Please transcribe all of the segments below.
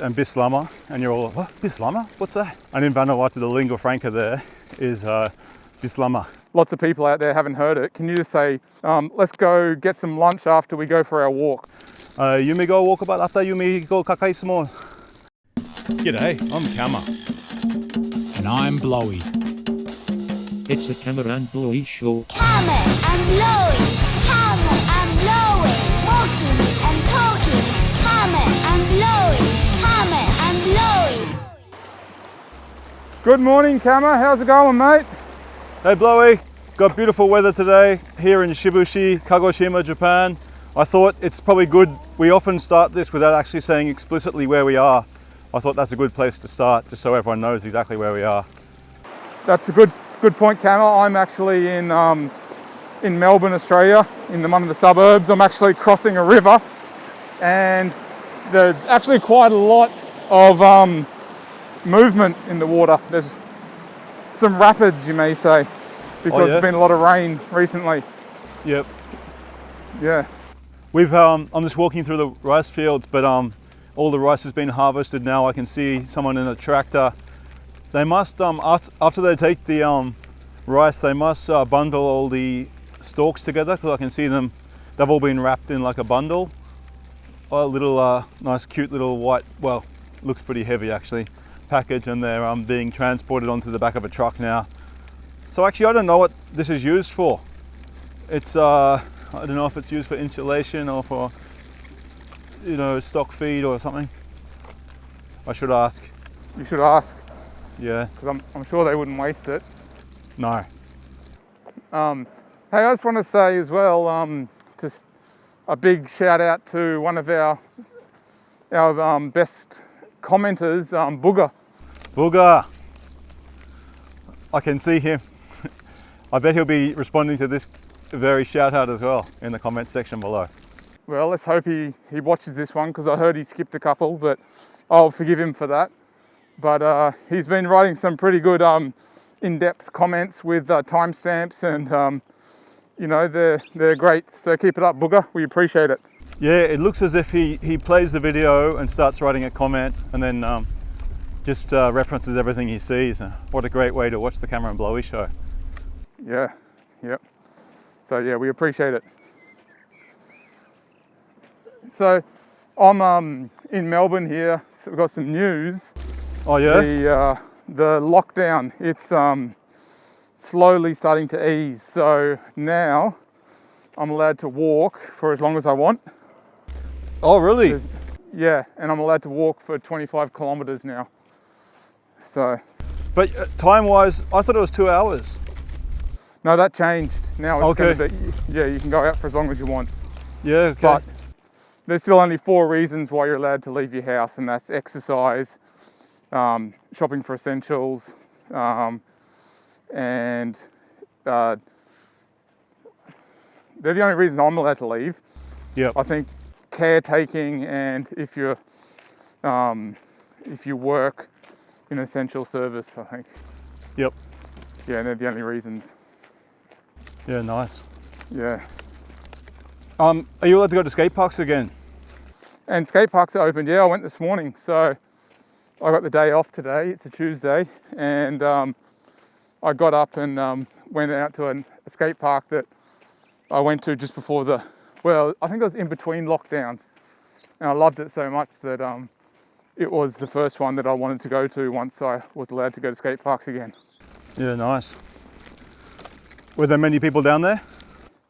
And Bislama, and you're all, what, Bislama? What's that? And in Vanuatu, the lingua franca there is Bislama. Lots of people out there haven't heard it. Can you just say, let's go get some lunch after we go for our walk? You may go walk about after you may go kakai small. G'day, I'm Kama. And I'm Blowy. It's the Kama and Blowy Show. Kama and Blowy, Kama and Blowy, walking and talking. Kama and Blowy, Kama and Blowy. Good morning, Kama. How's it going, mate? Hey Blowy, got beautiful weather today here in Shibushi, Kagoshima, Japan. I thought it's probably good, we often start this without actually saying explicitly where we are. I thought that's a good place to start, just so everyone knows exactly where we are. That's a good point, Kama. I'm actually in Melbourne, Australia, in one of the suburbs. I'm actually crossing a river, and there's actually quite a lot of movement in the water. There's some rapids, you may say, because there's been a lot of rain recently. Yep. Yeah. I'm just walking through the rice fields, but all the rice has been harvested now. I can see someone in a tractor. They must, after they take the rice, they must bundle all the stalks together, because I can see them, they've all been wrapped in like a bundle. A little nice cute little white, well, looks pretty heavy actually, package, and they're being transported onto the back of a truck now. So actually I don't know what this is used for. It's, I don't know if it's used for insulation or for, you know, stock feed or something. I should ask. You should ask. Yeah. Because I'm sure they wouldn't waste it. No. Hey, I just want to say as well, just a big shout out to one of our best commenters, Booga. Booga. I can see him. I bet he'll be responding to this very shout out as well in the comment section below. Well, let's hope he watches this one, because I heard he skipped a couple, but I'll forgive him for that. But he's been writing some pretty good in-depth comments with timestamps, and you know, they're great. So keep it up, Booga. We appreciate it. Yeah, it looks as if he plays the video and starts writing a comment, and then just references everything he sees. What a great way to watch the Kama and Blowy Show. Yeah, yep. So yeah, we appreciate it. So I'm in Melbourne here, so we've got some news. Oh yeah? The lockdown, it's slowly starting to ease. So now I'm allowed to walk for as long as I want. Oh really? Yeah, and I'm allowed to walk for 25 kilometers now. So. But time-wise, I thought it was 2 hours. No, that changed. Now it's okay. going to be, yeah, you can go out for as long as you want. Yeah, okay. But there's still only 4 reasons why you're allowed to leave your house, and that's exercise, shopping for essentials, and they're the only reasons I'm allowed to leave. Yep. I think caretaking, and if you work in essential service, I think. Yep. Yeah, they're the only reasons. Yeah, nice. Yeah. Are you allowed to go to skate parks again? And skate parks are open. Yeah, I went this morning. So I got the day off today. It's a Tuesday. And I got up and went out to a skate park that I went to just before I think it was in between lockdowns. And I loved it so much that it was the first one that I wanted to go to once I was allowed to go to skate parks again. Yeah, nice. Were there many people down there?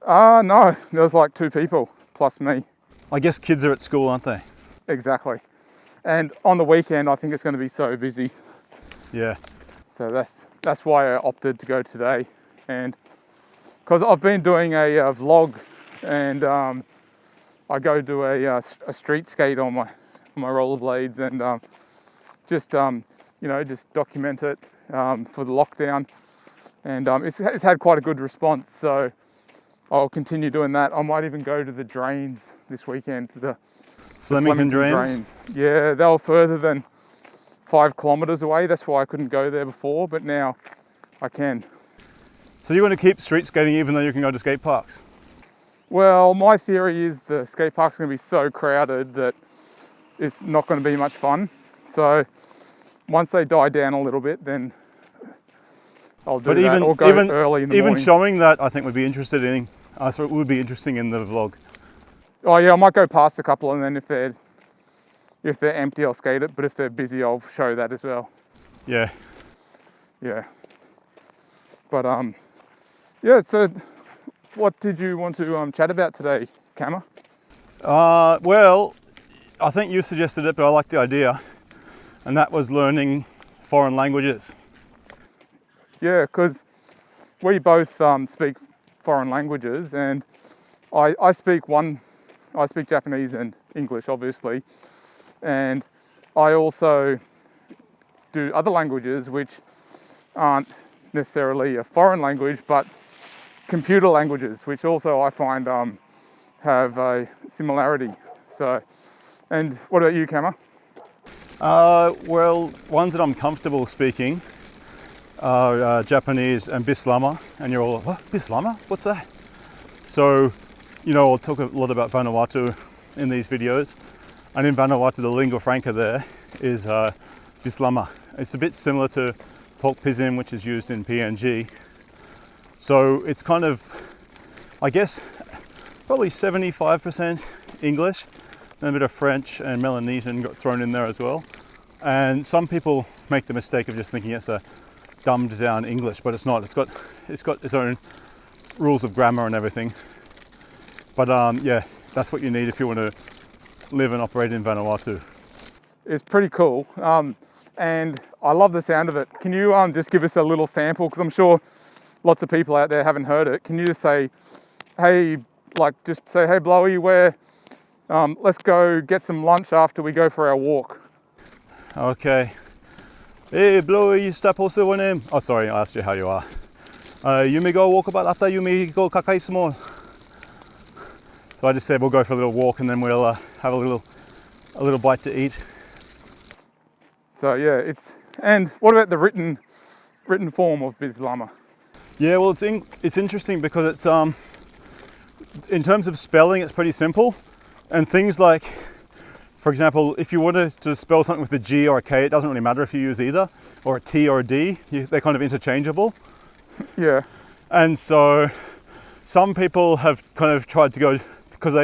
No, there was like 2 people plus me. I guess kids are at school, aren't they? Exactly. And on the weekend, I think it's going to be so busy. Yeah. So that's why I opted to go today. And because I've been doing a vlog, and I go do a street skate on my rollerblades, and just document it for the lockdown. And it's had quite a good response, so I'll continue doing that. I might even go to the drains this weekend. The Flemington drains? Yeah, they were further than 5 kilometers away. That's why I couldn't go there before, but now I can. So you're going to keep street skating even though you can go to skate parks? Well, my theory is the skate park's going to be so crowded that it's not going to be much fun. So once they die down a little bit, then I'll do that, or go early in the morning. Even showing that, I think would be interested in. So it would be interesting in the vlog. Oh yeah, I might go past a couple, and then if they're empty, I'll skate it. But if they're busy, I'll show that as well. Yeah. Yeah. But yeah. So, what did you want to chat about today, Kama? Well, I think you suggested it, but I like the idea, and that was learning foreign languages. Yeah, because we both speak foreign languages, and I speak Japanese and English, obviously, and I also do other languages which aren't necessarily a foreign language, but computer languages, which also I find have a similarity. So, and what about you, Kama? Well, ones that I'm comfortable speaking are Japanese and Bislama, and you're all, what, Bislama? What's that? So, I'll talk a lot about Vanuatu in these videos, and in Vanuatu the lingua franca there is Bislama. It's a bit similar to Tok Pisin, which is used in PNG. So it's kind of, I guess, probably 75% English, and a bit of French and Melanesian got thrown in there as well. And some people make the mistake of just thinking it's a dumbed down English, but it's not. It's got its own rules of grammar and everything. But yeah, that's what you need if you want to live and operate in Vanuatu. It's pretty cool, and I love the sound of it. Can you just give us a little sample? Because I'm sure lots of people out there haven't heard it. Can you just say, hey, hey, Blowy, let's go get some lunch after we go for our walk. Okay. Hey, Blowy, you step also one name. Oh, sorry, I asked you how you are. You may go walk about after you may go kakai small. So I just said we'll go for a little walk and then we'll have a little bite to eat. So yeah, and what about the written form of Bislama? Yeah, well, it's interesting because it's in terms of spelling, it's pretty simple, and things like, for example, if you wanted to spell something with a G or a K, it doesn't really matter if you use either, or a T or a D. They're kind of interchangeable. Yeah. And so some people have kind of tried to go, because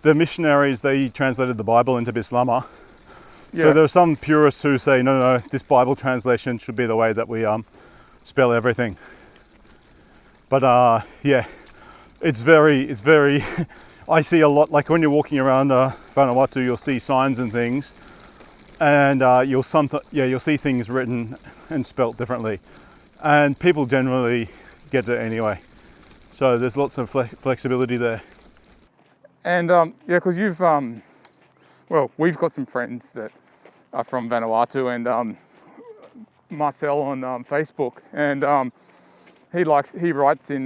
the missionaries, they translated the Bible into Bislama. Yeah. So there are some purists who say, no, this Bible translation should be the way that we spell everything. But yeah, it's very, I see a lot, like when you're walking around Vanuatu, you'll see signs and things, and you'll see things written and spelt differently, and people generally get it anyway. So there's lots of flexibility there. And yeah, because we've got some friends that are from Vanuatu, and Marcel on Facebook, and he writes in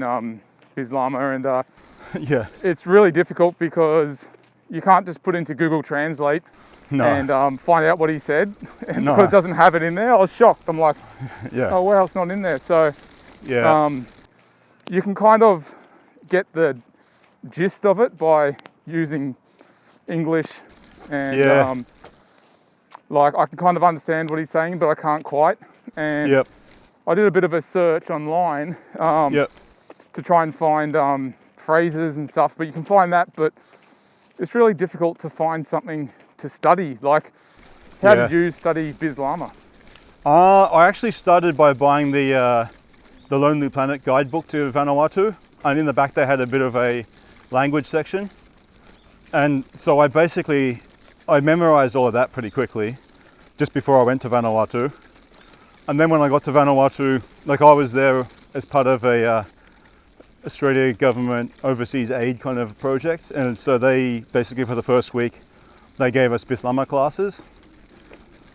Bislama, and yeah, it's really difficult because you can't just put into Google Translate and find out what he said, and because it doesn't have it in there. I was shocked. I'm like, yeah, oh wow, it's not in there. So yeah, you can kind of get the gist of it by using English, and like I can kind of understand what he's saying, but I can't quite. And I did a bit of a search online to try and find phrases and stuff, but you can find that, but it's really difficult to find something to study. Like, how did you study Bislama? I actually started by buying the Lonely Planet guidebook to Vanuatu, and in the back they had a bit of a language section, and so I memorized all of that pretty quickly just before I went to Vanuatu. And then when I got to Vanuatu, like I was there as part of a Australia government overseas aid kind of project, and so they basically, for the first week, they gave us Bislama classes,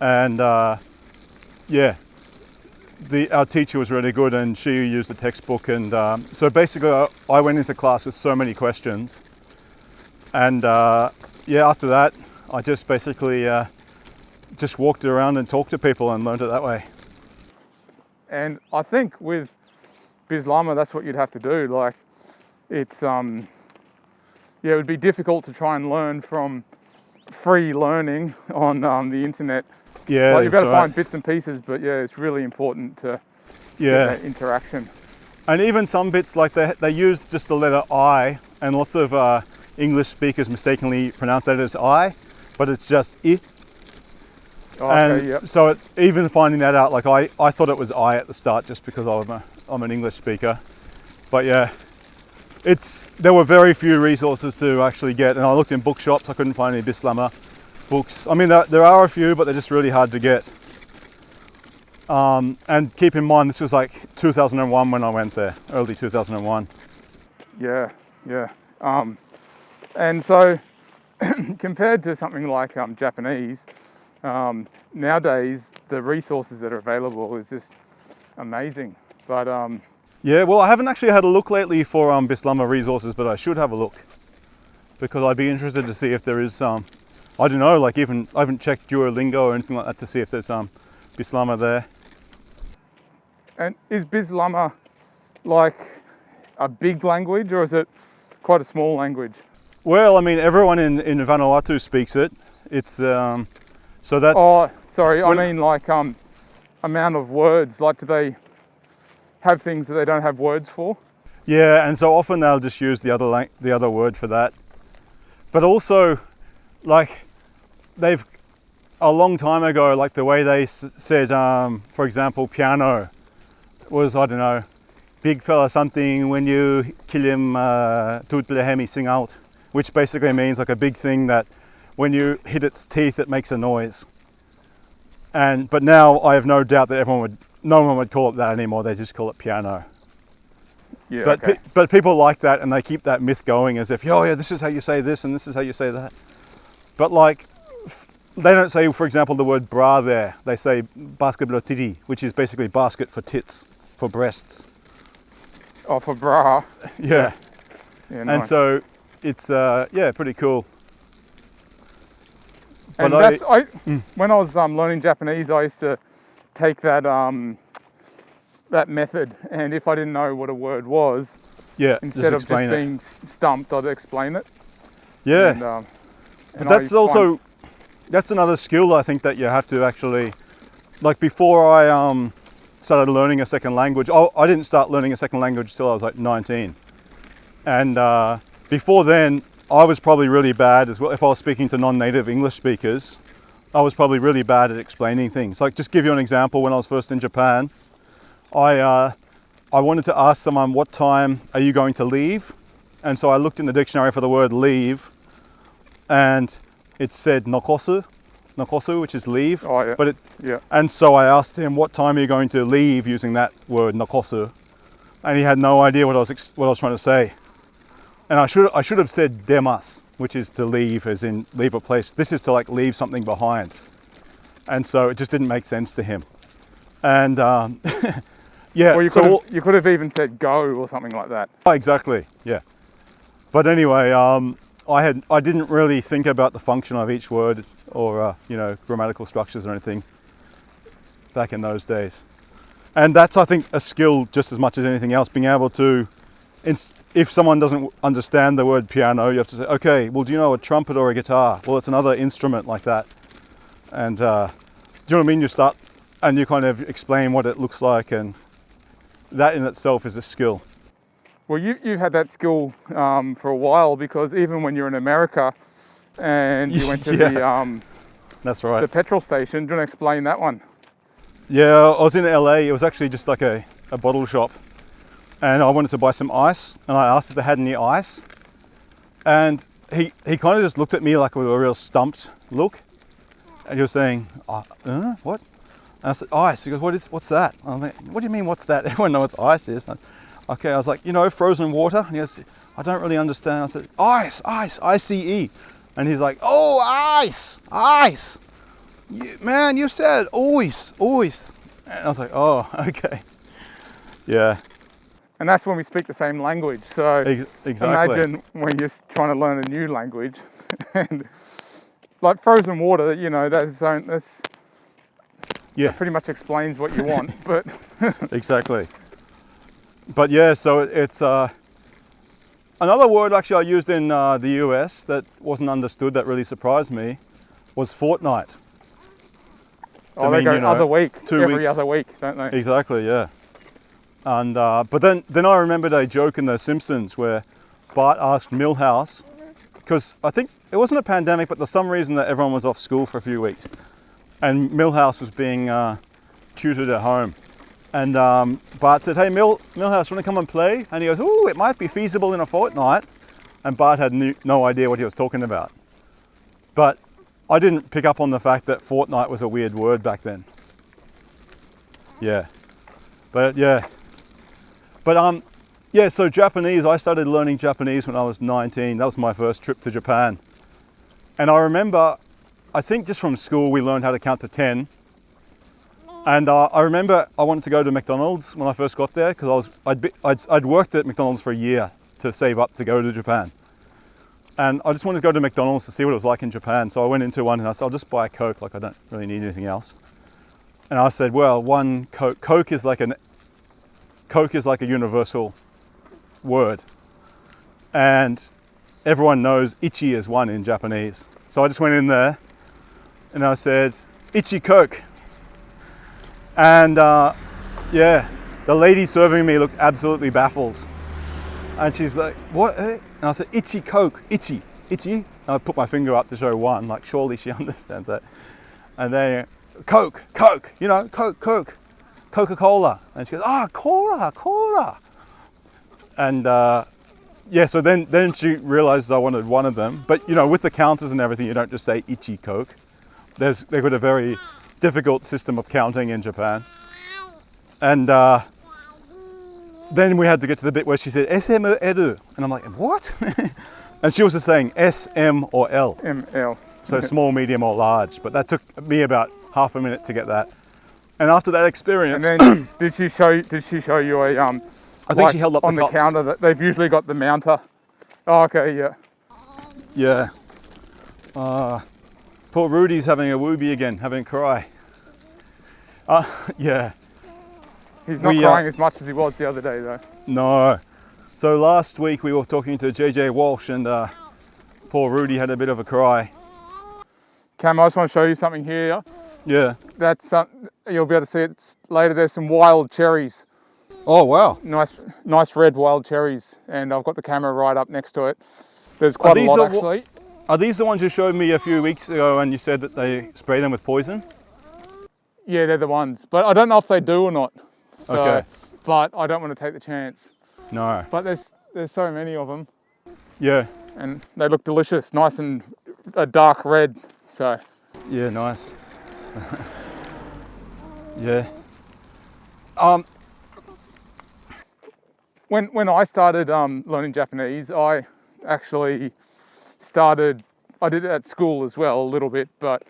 and our teacher was really good, and she used a textbook, and so basically I went into class with so many questions, and after that I just basically just walked around and talked to people and learned it that way. And I think with Bislama, that's what you'd have to do. Like, it's it would be difficult to try and learn from free learning on the internet. Yeah, Like, you've got to that's right. find bits and pieces, but yeah, it's really important to get Yeah, that interaction. and even some bits like they use just the letter I, and lots of English speakers mistakenly pronounce that as I, but it's just I. Oh, And okay, yep. so it's even finding that out. Like I thought it was I at the start just because I'm an English speaker, but yeah, there were very few resources to actually get, and I looked in bookshops. I couldn't find any Bislama books. I mean, there are a few, but they're just really hard to get. And keep in mind, this was like 2001 when I went there, early 2001. Yeah, yeah. And so compared to something like Japanese, nowadays the resources that are available is just amazing. But Yeah, well, I haven't actually had a look lately for Bislama resources, but I should have a look because I'd be interested to see if there is I don't know, like even I haven't checked Duolingo or anything like that to see if there's Bislama there. and is Bislama like a big language, or is it quite a small language? Well, I mean, everyone in Vanuatu speaks it. It's so that's Oh, sorry, when- I mean like amount of words. Like, do they have things that they don't have words for? yeah, and so often they'll just use the other word for that. But also, like they've a long time ago, like the way they said, for example, piano was, I don't know, big fella something, when you kill him, tut lehemi, sing out, which basically means like a big thing that when you hit its teeth, it makes a noise. But now I have no doubt that no one would call it that anymore. They just call it piano. Yeah, But okay. but people like that, and they keep that myth going as if, oh yeah, this is how you say this and this is how you say that. But like, they don't say, for example, the word bra there. They say basket titi, which is basically basket for tits, for breasts. Oh, for bra. Yeah. Yeah, And nice. so it's yeah, pretty cool. And But when I was learning Japanese, I used to take that that method, and if I didn't know what a word was, yeah, instead of just explain it. being stumped, I'd explain it. Yeah. And, But that's also that's another skill I think that you have to actually, like before I started learning a second language. I didn't start learning a second language till I was like 19, and before then I was probably really bad as well. If I was speaking to non-native English speakers, I was probably really bad at explaining things. Like, just give you an example, when I was first in Japan, I wanted to ask someone, what time are you going to leave? And so I looked in the dictionary for the word leave, and it said nokosu, which is leave. Oh, yeah. But Yeah. and so I asked him, what time are you going to leave, using that word nokosu, and he had no idea what I was trying to say. And I should have said demas, which is to leave, as in leave a place. This is to like leave something behind, and so it just didn't make sense to him. And yeah, Or you so could have even said go or something like that. exactly, yeah. But anyway, I didn't really think about the function of each word or you know, grammatical structures or anything back in those days. And that's, I think, a skill just as much as anything else, being able to, if someone doesn't understand the word piano, you have to say, okay, well, do you know a trumpet or a guitar? Well, it's another instrument like that. And do you know what I mean? You start and you kind of explain what it looks like, and that in itself is a skill. Well, you've had that skill for a while, because even when you're in America and you went to Yeah. That's right. the petrol station, do you want to explain that one? Yeah, I was in LA. It was actually just like a bottle shop, and I wanted to buy some ice, and I asked if they had any ice, and he kind of just looked at me like with a real stumped look, and he was saying, what? And I said, ice. He goes, what's that? I was like, what do you mean, what's that? Everyone knows what ice is. Okay, I was like, you know, frozen water? And he goes, I don't really understand. I said, ice, I-C-E. And he's like, oh, ice. Man, you said ois. And I was like, oh, okay. Yeah, And that's when we speak the same language. So exactly. imagine when you're trying to learn a new language, and like frozen water, you know, that Yeah, pretty much explains what you want. But exactly. But yeah, so it's Another word actually I used in the US that wasn't understood that really surprised me was fortnight. Oh, they go other week, 2 every weeks. other week, don't they? Exactly, yeah. And but then I remembered a joke in The Simpsons where Bart asked Milhouse, because I think it wasn't a pandemic, but there's some reason that everyone was off school for a few weeks, and Milhouse was being tutored at home. And Bart said, "Hey, Milhouse, want to come and play?" And he goes, "Ooh, it might be feasible in a fortnight." And Bart had no idea what he was talking about. But I didn't pick up on the fact that fortnight was a weird word back then. Yeah. But yeah. But yeah, so Japanese, I started learning Japanese when I was 19. That was my first trip to Japan. And I remember, I think just from school we learned how to count to 10. And I remember I wanted to go to McDonald's when I first got there because I'd worked at McDonald's for a year to save up to go to Japan. And I just wanted to go to McDonald's to see what it was like in Japan. So I went into one and I said, "I'll just buy a Coke, like I don't really need anything else." And I said, "Well, one Coke, Coke is like a universal word. And everyone knows ichi is one in Japanese. So I just went in there and I said, "Ichi Coke." And yeah, the lady serving me looked absolutely baffled. And she's like, "What?" And I said, "Ichi Coke, Ichi, Ichi." And I put my finger up to show one, like surely she understands that. And then, "Coke, Coke, you know, Coke, Coke, Coca-Cola." And she goes, "Ah, Cola, Cola." And yeah, so then she realized I wanted one of them. But you know, with the counters and everything, you don't just say Ichi Coke. They've got a very difficult system of counting in Japan. And then we had to get to the bit where she said SML, and I'm like, "What?" And she was just saying S, M, or L. ML. So small, medium, or large. But that took me about half a minute to get that. And after that experience, And then did she show you a I think she held up on the the tops. counter that they've usually got the mounter. Oh, okay, yeah. Yeah. Poor Rudy's having a whoopie again, having a cry. Yeah. He's not crying as much as he was the other day though. No. So last week we were talking to JJ Walsh and poor Rudy had a bit of a cry. Cam, I just want to show you something here. Yeah. That's you'll be able to see it later. There's some wild cherries. Oh, wow. Nice red wild cherries, and I've got the camera right up next to it. There's quite a lot actually. Are these the ones you showed me a few weeks ago and you said that they spray them with poison? Yeah, they're the ones, but I don't know if they do or not. So, Okay. But I don't want to take the chance. No. But there's so many of them, Yeah. and they look delicious, nice and a dark red. So Yeah, nice. Yeah. when I started learning Japanese, I actually I did it at school as well a little bit, but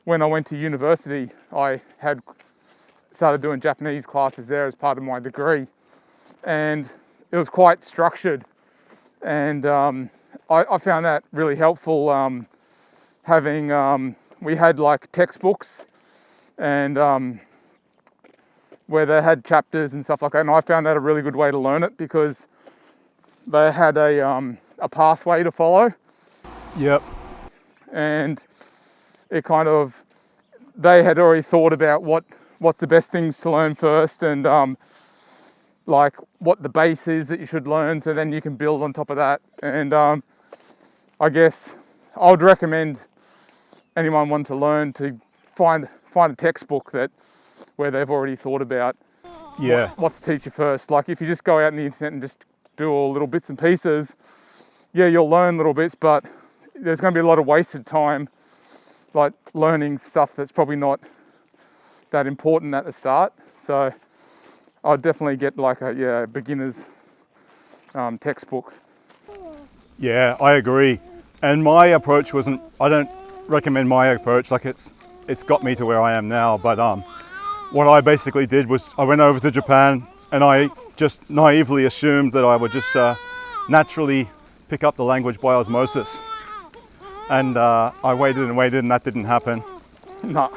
when I went to university, I had started doing Japanese classes there as part of my degree, and it was quite structured, and I found that really helpful. We had like textbooks and where they had chapters and stuff like that, and I found that a really good way to learn it because they had a pathway to follow. Yep. And it they had already thought about what's the best things to learn first, and like what the base is that you should learn, so then you can build on top of that. And I guess I would recommend anyone wanting to learn to find a textbook where they've already thought about what to teach you first. Like if you just go out on the internet and just do all little bits and pieces, yeah, you'll learn little bits, but there's going to be a lot of wasted time, like learning stuff that's probably not that important at the start. So I'd definitely get like a beginner's textbook. Yeah, I agree. And my approach I don't recommend my approach, like it's got me to where I am now, but what I basically did was I went over to Japan and I just naively assumed that I would just naturally pick up the language by osmosis. And I waited and that didn't happen. No.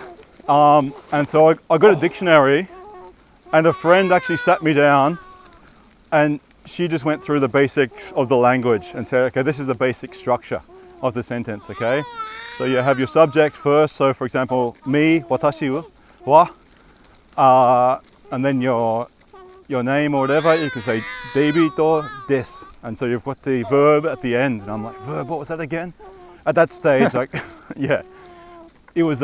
And so I got a dictionary, and a friend actually sat me down and she just went through the basics of the language and said, okay, this is the basic structure of the sentence, okay? So you have your subject first. So for example, me, watashi wa, and then your name or whatever. You can say David or des, and so you've got the verb at the end. And I'm like, verb, what was that again? At that stage, like, yeah, it was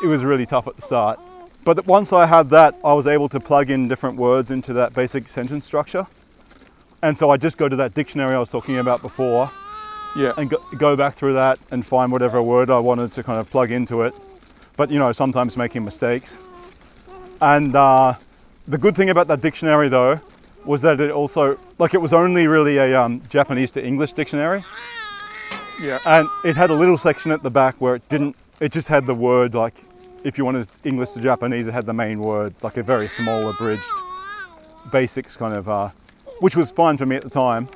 really tough at the start. But once I had that, I was able to plug in different words into that basic sentence structure. And so I just go to that dictionary I was talking about before, Yeah. and go back through that and find whatever word I wanted to kind of plug into it. But you know, sometimes making mistakes. And the good thing about that dictionary though, was that it also, like, it was only really a Japanese to English dictionary. Yeah. And it had a little section at the back where it just had the word, like, if you wanted English to Japanese, it had the main words, like a very small abridged basics kind of, which was fine for me at the time.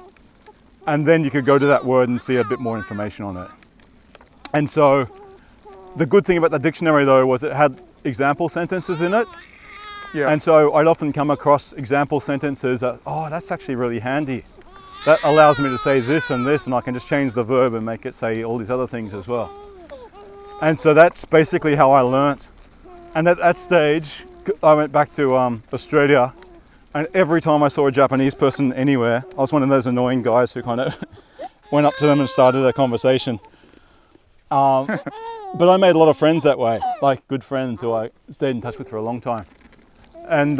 And then you could go to that word and see a bit more information on it. And so the good thing about the dictionary though was it had example sentences in it. Yeah. And so I'd often come across example sentences that, oh, that's actually really handy. That allows me to say this, and I can just change the verb and make it say all these other things as well. And so that's basically how I learnt. And at that stage, I went back to Australia, and every time I saw a Japanese person anywhere, I was one of those annoying guys who kind of went up to them and started a conversation. But I made a lot of friends that way, like good friends who I stayed in touch with for a long time. And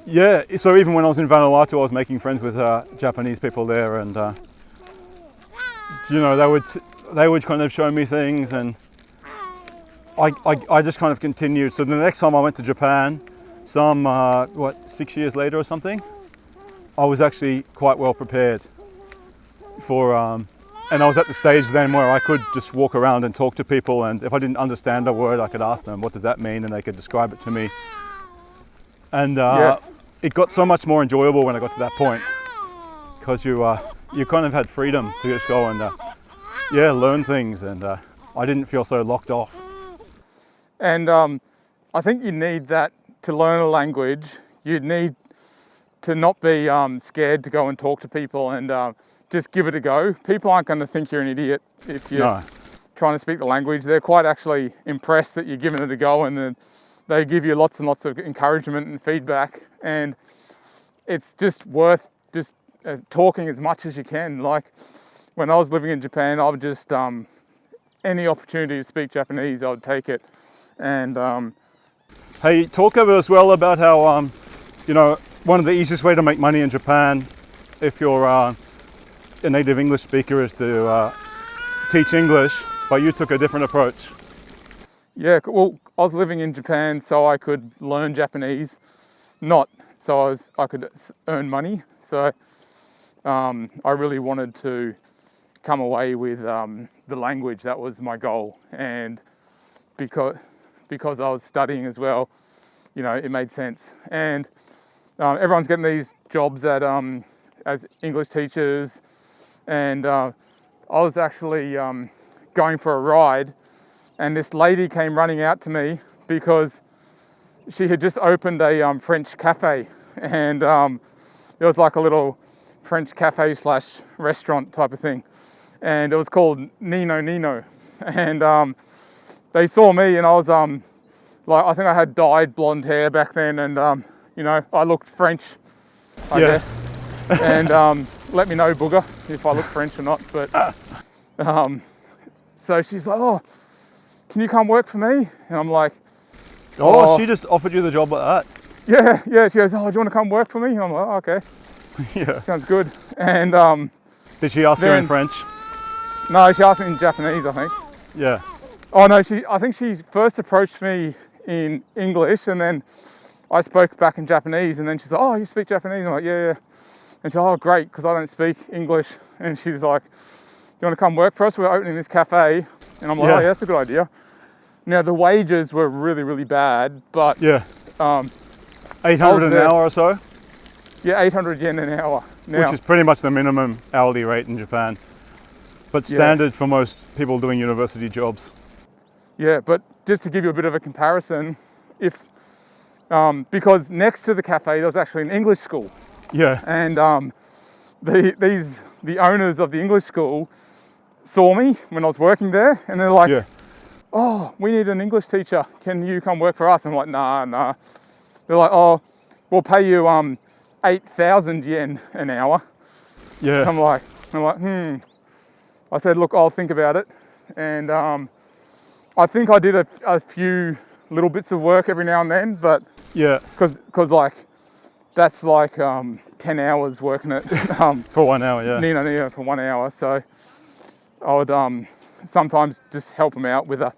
yeah, so even when I was in Vanuatu, I was making friends with Japanese people there, and you know, they would kind of show me things, and I just kind of continued. So the next time I went to Japan, 6 years later or something, I was actually quite well prepared for, and I was at the stage then where I could just walk around and talk to people, and if I didn't understand a word, I could ask them, what does that mean? And they could describe it to me. And it got so much more enjoyable when I got to that point, because you kind of had freedom to just go and learn things, and I didn't feel so locked off. And I think you need that to learn a language. You need to not be scared to go and talk to people, and just give it a go. People aren't going to think you're an idiot if you're trying to speak the language. They're quite actually impressed that you're giving it a go, and then they give you lots and lots of encouragement and feedback, and it's just worth just talking as much as you can. Like when I was living in Japan, I would just, any opportunity to speak Japanese, I would take it. And hey, talk as well about how, you know, one of the easiest way to make money in Japan, if you're a native English speaker, is to teach English, but you took a different approach. Yeah, well, I was living in Japan so I could learn Japanese, not so I could earn money. So I really wanted to come away with the language. That was my goal. And because I was studying as well, you know, it made sense. And everyone's getting these jobs at as English teachers, and I was actually going for a ride, and this lady came running out to me because she had just opened a French cafe, and it was like a little French cafe / restaurant type of thing, and it was called Nino. And they saw me, and I was like, I think I had dyed blonde hair back then, and you know, I looked French, I guess. And let me know, Booga, if I look French or not. But so she's like, oh, can you come work for me? And I'm like, oh, she just offered you the job like that? Yeah. She goes, oh, do you want to come work for me? And I'm like, oh, okay. Yeah. Sounds good. And did she ask you in French? No, she asked me in Japanese, I think. Yeah. Oh no, I think she first approached me in English, and then I spoke back in Japanese, and then she's like, oh, you speak Japanese? I'm like, yeah. And she's like, oh, great, because I don't speak English. And she's like, you want to come work for us? We're opening this cafe. And I'm like, oh, yeah, that's a good idea. Now, the wages were really, really bad, but... Yeah. 800 an hour or so? Yeah, 800 yen an hour. Now, which is pretty much the minimum hourly rate in Japan, but standard for most people doing university jobs. Yeah, but just to give you a bit of a comparison, because next to the cafe, there was actually an English school. Yeah. And the owners of the English school saw me when I was working there, and they're like, Yeah. "Oh, we need an English teacher. Can you come work for us?" I'm like, "Nah." They're like, "Oh, we'll pay you 8,000 yen an hour." Yeah. I'm like, I said, "Look, I'll think about it." And I think I did a few little bits of work every now and then, but Yeah. because like that's like 10 hours working it For 1 hour, yeah. yeah, for 1 hour. So I would sometimes just help them out with a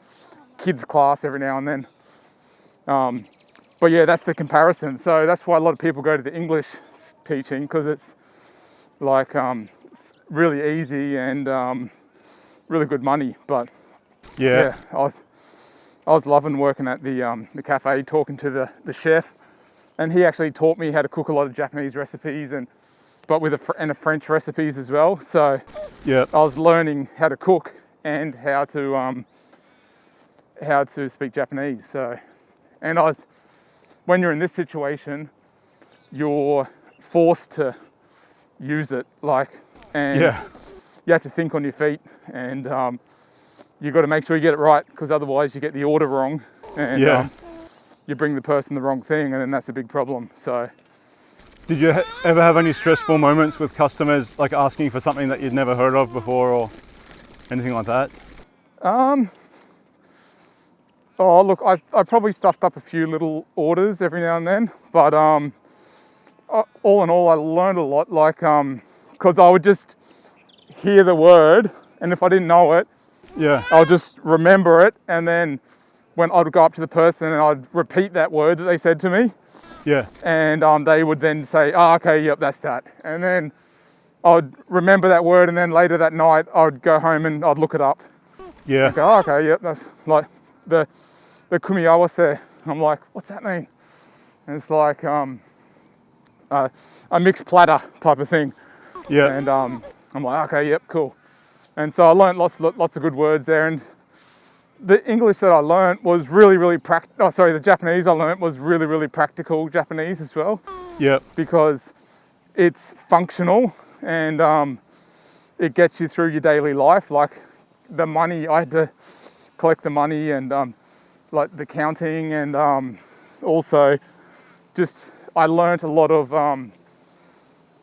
kids class every now and then. But yeah, that's the comparison. So that's why a lot of people go to the English teaching, because it's like it's really easy and really good money. But Yeah. I was loving working at the cafe, talking to the chef, and he actually taught me how to cook a lot of Japanese recipes but with a French recipes as well. So Yeah. I was learning how to cook and how to speak Japanese. So, and when you're in this situation, you're forced to use it, and Yeah. you have to think on your feet, and you got to make sure you get it right, because otherwise you get the order wrong, and Yeah. you bring the person the wrong thing, and then that's a big problem. So Did you ever have any stressful moments with customers, like asking for something that you'd never heard of before or anything like that? oh look, I probably stuffed up a few little orders every now and then, but all in all, I learned a lot, because I would just hear the word, and if I didn't know it, Yeah. I'll just remember it, and then when I'd go up to the person and I'd repeat that word that they said to me, Yeah. and they would then say, "Oh, okay, yep, that's that." And then I'd remember that word, and then later that night I'd go home and I'd look it up. Yeah. Go, "Oh, okay, yep, that's like the kumiawase." I'm like, "What's that mean?" And it's like a mixed platter type of thing. Yeah. And I'm like, "Okay, yep, cool." And so I learned lots of good words there. And the English that I learned was really practical. Oh, sorry, the Japanese I learned was really practical Japanese as well, Yeah. because it's functional and it gets you through your daily life. Like the money, I had to collect the money, and like the counting, and also just I learned a lot of.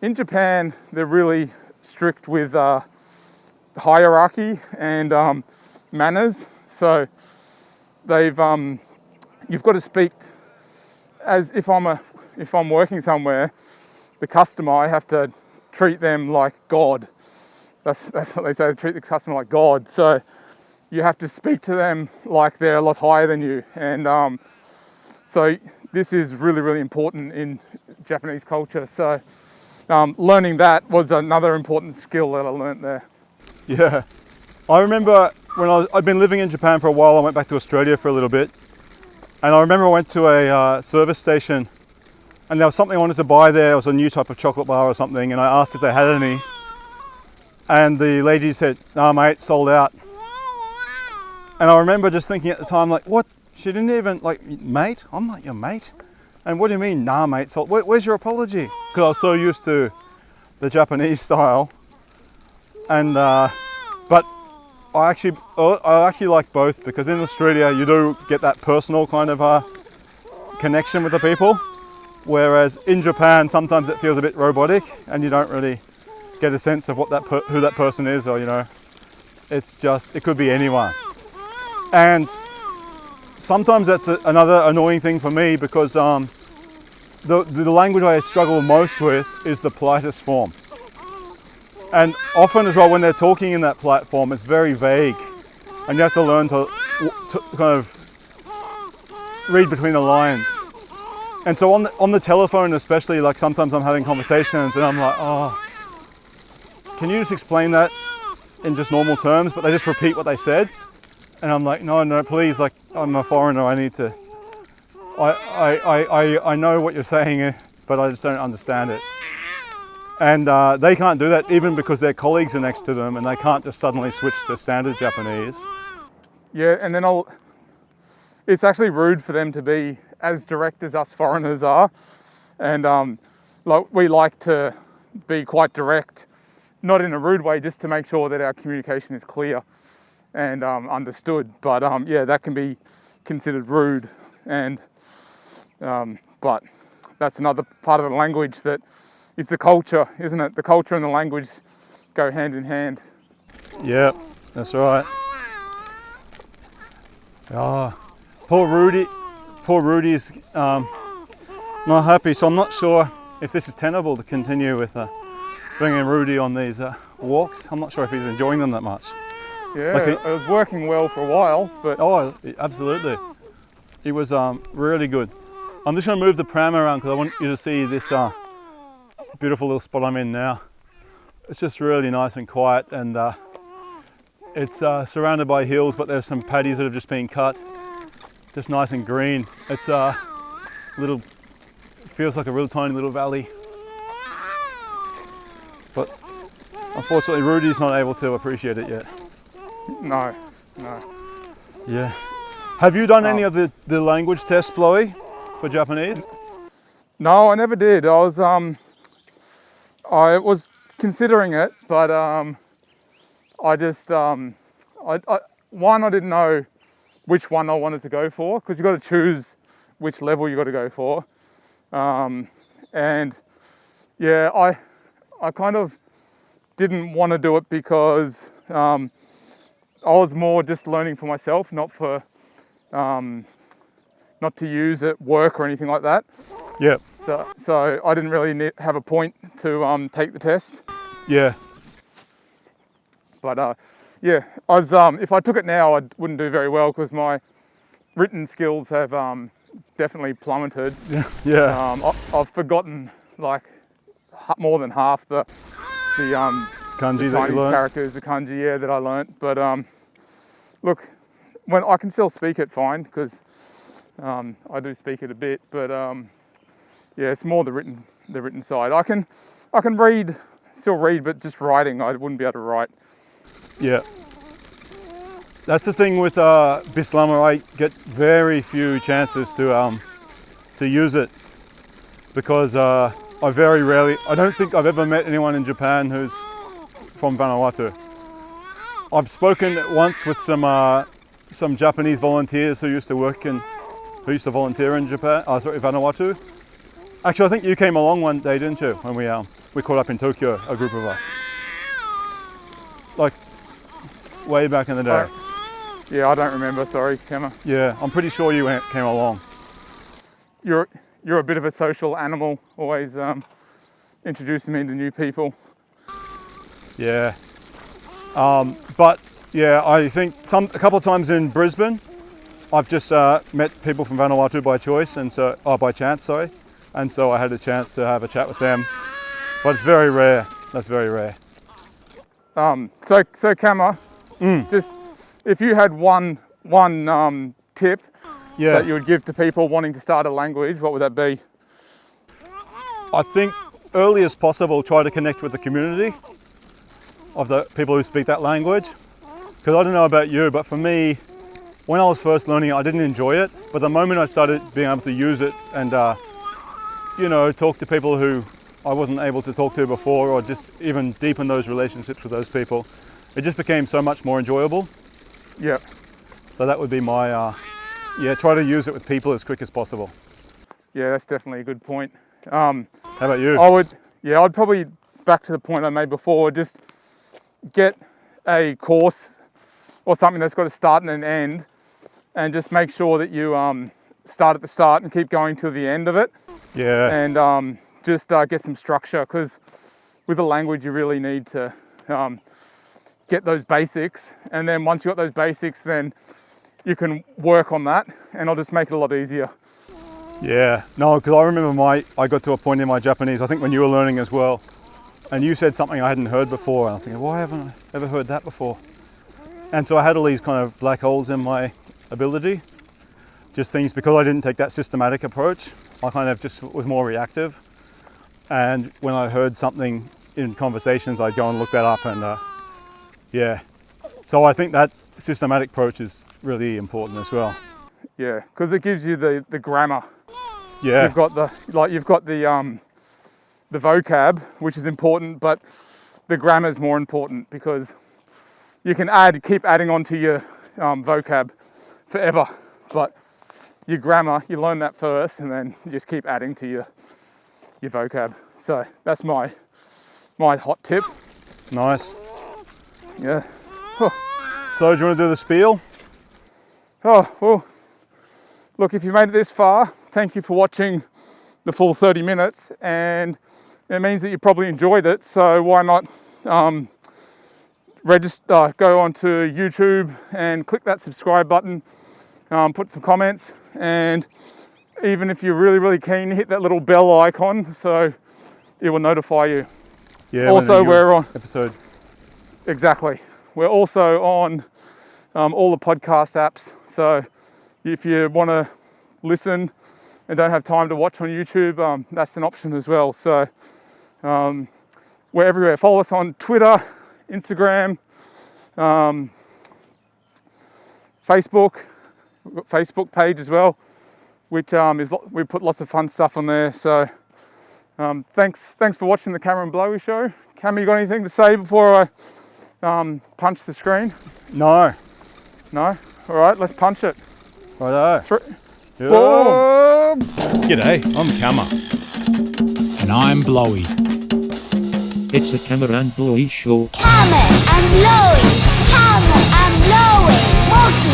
In Japan, they're really strict with hierarchy and manners. So they've you've got to speak as if I'm working somewhere, the customer, I have to treat them like God. That's what they say, treat the customer like God. So you have to speak to them like they're a lot higher than you. And so this is really important in Japanese culture. So learning that was another important skill that I learned there. Yeah. I remember when I'd been living in Japan for a while. I went back to Australia for a little bit, and I remember I went to a service station, and there was something I wanted to buy there. It was a new type of chocolate bar or something, and I asked if they had any, and the lady said, "Nah, mate, sold out." And I remember just thinking at the time, like, what? She didn't even, like, mate? I'm not your mate. And what do you mean, nah, mate? So where's your apology? Because I was so used to the Japanese style, and but I actually like both, because in Australia you do get that personal kind of connection with the people, whereas in Japan sometimes it feels a bit robotic, and you don't really get a sense of what who that person is, or it's just, it could be anyone. And sometimes that's another annoying thing for me, because the language I struggle most with is the politest form. And often as well, when they're talking in that polite form, it's very vague, and you have to learn to kind of read between the lines. And so on the telephone especially, like sometimes I'm having conversations and I'm like, "Oh, can you just explain that in just normal terms?" But they just repeat what they said. And I'm like, no, please, like, I'm a foreigner, I need to, I know what you're saying, but I just don't understand it. And they can't do that, even because their colleagues are next to them, and they can't just suddenly switch to standard Japanese. Yeah, and then it's actually rude for them to be as direct as us foreigners are. And like we like to be quite direct, not in a rude way, just to make sure that our communication is clear and understood. But yeah, that can be considered rude, and but that's another part of the language that is the culture, isn't it? The culture and the language go hand in hand. Yeah, that's right. Oh, poor Rudy's not happy, so I'm not sure if this is tenable to continue with bringing Rudy on these walks. I'm not sure if he's enjoying them that much. Yeah, it was working well for a while, but... Oh, absolutely. It was really good. I'm just going to move the pram around because I want you to see this beautiful little spot I'm in now. It's just really nice and quiet, and it's surrounded by hills, but there's some paddies that have just been cut. Just nice and green. It's feels like a real tiny little valley. But unfortunately, Rudy's not able to appreciate it yet. No. Yeah. Have you done any of the language tests, Blowy, for Japanese? No, I never did. I was considering it, but I just I didn't know which one I wanted to go for, because you've got to choose which level you got to go for. And yeah, I kind of didn't want to do it because I was more just learning for myself, not to use at work or anything like that. Yeah. So I didn't really have a point to take the test. Yeah. But yeah, if I took it now, I wouldn't do very well because my written skills have definitely plummeted. Yeah. I've forgotten like more than half the Kanji the that you Chinese learned? characters, the kanji, that I learnt. But look, when I can still speak it fine, because I do speak it a bit. But yeah, it's more the written side. I can still read, but just writing, I wouldn't be able to write. Yeah. That's the thing with Bislama. I get very few chances to use it because I don't think I've ever met anyone in Japan who's from Vanuatu. I've spoken once with some Japanese volunteers who used to volunteer in Vanuatu. Actually, I think you came along one day, didn't you? When we caught up in Tokyo, a group of us, like way back in the day. Yeah, I don't remember. Sorry, Kama. Yeah, I'm pretty sure you came along. You're a bit of a social animal, always introducing me to new people. Yeah. But yeah, I think a couple of times in Brisbane, I've just met people from Vanuatu by choice, by chance, sorry. And so I had a chance to have a chat with them. But it's very rare. That's very rare. So Kama, just if you had one tip that you would give to people wanting to start a language, what would that be? I think early as possible, try to connect with the community of the people who speak that language. Because I don't know about you, but for me, when I was first learning it, I didn't enjoy it. But the moment I started being able to use it and, talk to people who I wasn't able to talk to before, or just even deepen those relationships with those people, it just became so much more enjoyable. Yeah. So that would be my, try to use it with people as quick as possible. Yeah, that's definitely a good point. How about you? I'd probably, back to the point I made before, just get a course or something that's got a start and an end, and just make sure that you start at the start and keep going to the end of it. Yeah. And just get some structure, because with a language you really need to get those basics, and then once you've got those basics, then you can work on that, and it'll just make it a lot easier. Yeah, no, because I remember I got to a point in my Japanese, I think when you were learning as well, and you said something I hadn't heard before, and I was thinking, why haven't I ever heard that before? And so I had all these kind of black holes in my ability, just things, because I didn't take that systematic approach, I kind of just was more reactive. And when I heard something in conversations, I'd go and look that up, and so I think that systematic approach is really important as well. Yeah, because it gives you the grammar. Yeah. You've got the the vocab, which is important, but the grammar is more important, because you can keep adding on to your vocab forever, but your grammar, you learn that first and then you just keep adding to your vocab. So that's my hot tip. Nice. Yeah. So do you want to do the spiel? Oh, well, look, if you made it this far, thank you for watching the full 30 minutes, and it means that you probably enjoyed it, so why not register, go onto YouTube and click that subscribe button, put some comments, and even if you're really, really keen, hit that little bell icon so it will notify you. Yeah. Also, we're on episode. Exactly. We're also on all the podcast apps. So if you want to listen and don't have time to watch on YouTube, that's an option as well. So we're everywhere. Follow us on Twitter, Instagram, Facebook. We've got a Facebook page as well, which we put lots of fun stuff on there. So thanks for watching the Kama Blowy Show. Kama, you got anything to say before I punch the screen? No. No? All right, let's punch it. Righto. Boom! G'day, I'm Kama. And I'm Blowy. It's the Kama Blowy Show. Kama and Blowy, Kama and Blowy, walking